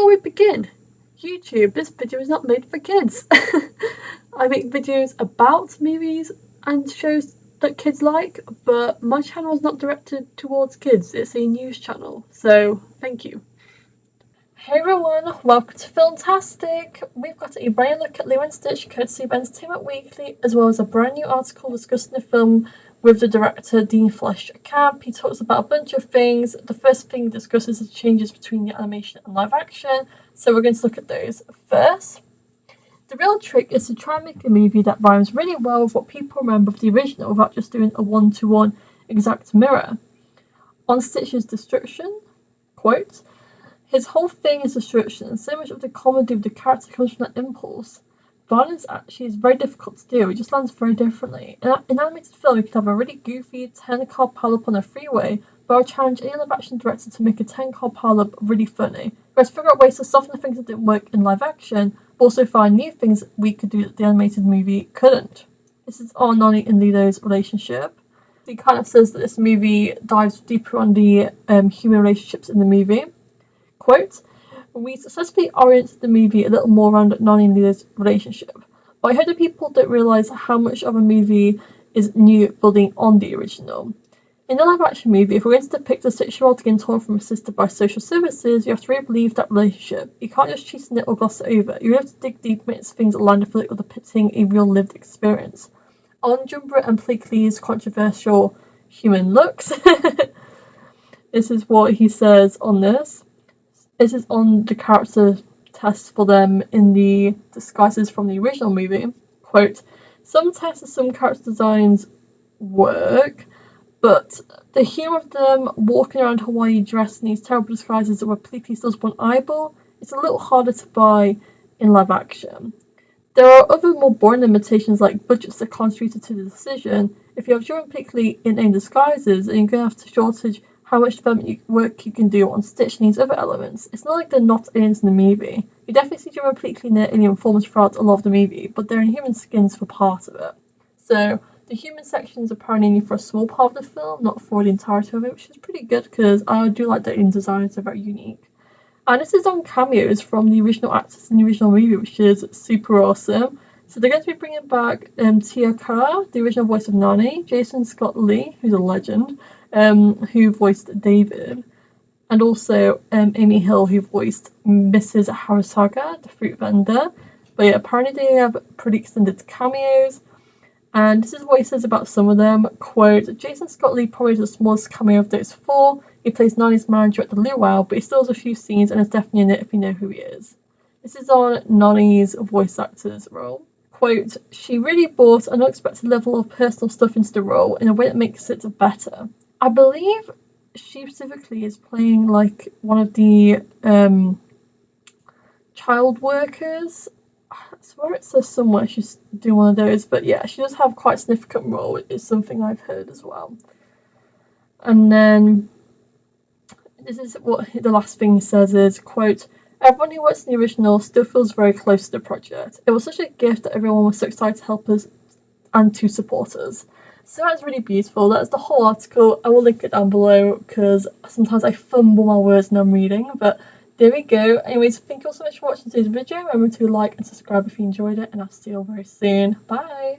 we begin, YouTube, this video is not made for kids. I make videos about movies and shows that kids like, but my channel is not directed towards kids, it's a news channel, so thank you. Hey everyone, welcome to Filmtastic. We've got a brand new look at Lilo and Stitch courtesy of Entertainment Weekly, as well as a brand new article discussing the film with the director Dean Fleischer-Camp. He talks about a bunch of things. The first thing he discusses is the changes between the animation and live action, so we're going to look at those first. The real trick is to try and make a movie that rhymes really well with what people remember of the original without just doing a one-to-one exact mirror. On Stitch's destruction, quote, "His whole thing is destruction, and so much of the comedy of the character comes from that impulse. Violence actually is very difficult to do, it just lands very differently. In an animated film, you could have a really goofy 10-car pileup on a freeway, but I would challenge any live action director to make a 10-car pileup really funny. Whereas figure out ways to soften the things that didn't work in live action, but also find new things we could do that the animated movie couldn't." This is on Nani and Lilo's relationship. He kind of says that this movie dives deeper on the human relationships in the movie. Quote, "We successfully oriented the movie a little more around Nani and Lilo's relationship, but I hope that people don't realise how much of a movie is new building on the original. In the live action movie, if we're going to depict a 6-year-old getting torn from a sister by social services, you have to really believe that relationship. You can't just cheat it or gloss it over. You have to dig deep into things that line up with depicting a real lived experience. On Jumbo and Pleakley's controversial human looks," this is what he says on this. This is on the character tests for them in the disguises from the original movie. Quote, "Some tests and some character designs work, but the humour of them walking around Hawaii dressed in these terrible disguises that were Pleakley still one eyeball, it's a little harder to buy in live action. There are other more boring limitations like budgets that contributed to the decision. If you have Joe and Pleakley in any disguises, then you're going to have to shortage how much development work you can do on Stitch and these other elements. It's not like they're not aliens in the movie. You definitely see Joe and Pleakley in their alien forms throughout a lot of the movie, but they're in human skins for part of it. So the human sections are apparently only for a small part of the film, not for the entirety of it, which is pretty good because I do like the alien designs, they're very unique. And this is on cameos from the original actors in the original movie, which is super awesome. So they're going to be bringing back Tia Carrere, the original voice of Nani, Jason Scott Lee, who's a legend, who voiced David, and also Amy Hill, who voiced Mrs. Harasaga, the fruit vendor. But yeah, apparently they have pretty extended cameos, and this is what he says about some of them. Quote, "Jason Scott Lee probably is the smallest cameo of those 4. He plays Nani's manager at the luau, but he still has a few scenes and is definitely in it if you know who he is." This is on Nani's voice actor's role. Quote, "She really brought an unexpected level of personal stuff into the role in a way that makes it better. I believe she specifically is playing like one of the child workers. I swear it says somewhere she's doing one of those, but yeah, she does have quite a significant role, is something I've heard as well." And then this is what the last thing he says is, quote, "Everyone who works in the original still feels very close to the project. It was such a gift that everyone was so excited to help us and to support us." So that's really beautiful. That's the whole article. I will link it down below because sometimes I fumble my words when I'm reading, but there we go. Anyways, thank you all so much for watching today's video. Remember to like and subscribe if you enjoyed it, and I'll see you all very soon. Bye!